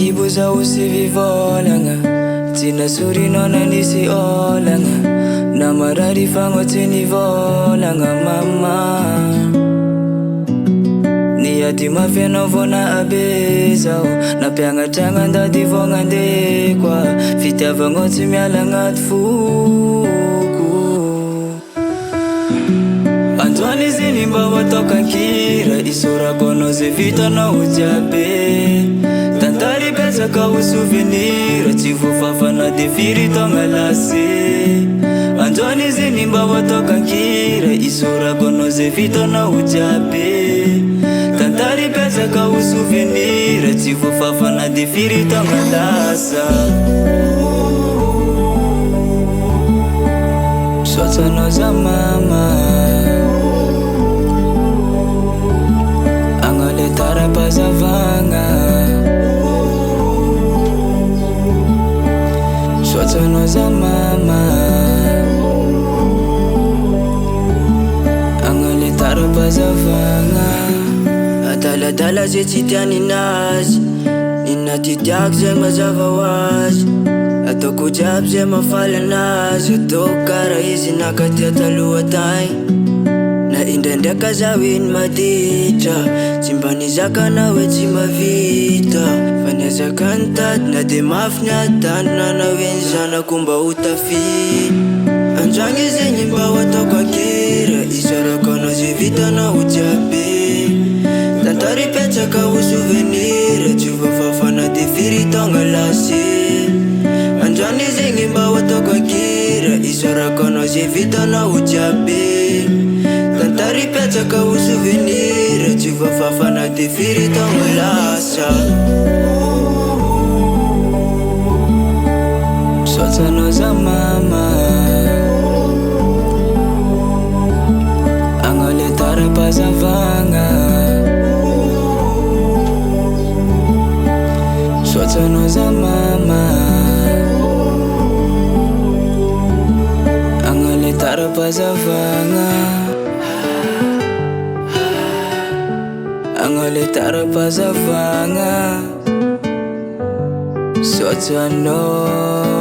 kibo zaho sy vivolagna, tsy nasorinao na nisy olagna, na marary fagno tsy nivolagna mama. Niady mafy anao vao naabe zaho, nampianatragna andady vao gnandeha koa, fitiavagnao tsy miala agnaty foko. Androany izy ny mba ho ataoko ankira, isorako anao zay vitanao jiaby, tantary betsaka ho souvenir, tsy voafafana de firy taogna lasy. Androany izy ny mba ho ataoko ankira, isorako anao zay vitanao jiaby, tantary betsaka ho souvenir, tsy voafafana de firy taogna lasa. Misaotra za mama, tarapazavagna, misaotra za mama, agnale tarapazavagna. Adaladala zay tsy tiany nazy, nina tiatiako zay mazava hoazy, ataoko jiaby zay mafaly anazy, ataoko kara izy nakatia taloha tagny. Na indraindraika zaho iny maditra, tsy mba nizakana hoe tsy mavita, fa niazaka ny tady na de mafy ny adandrona na hoe ny zanako mba ho tafy. Androany izy igny mba ho ataoko ankira, isarako anao zay vitanao jiaby, tantary petsaka ho souvenir, tsy voafafana de firy taogna lasy. Androany izy igny mba ho ataoko ankira, isarako anao zay vitanao jiaby, tantary petsaka ho souvenir, tsy voafafana de firy taogna lasa. Misaotra za mama, agnale tarapazavagna, misaotra za mama, agnale tarapazavagna, agnale tarapazavagna, misaotra anao.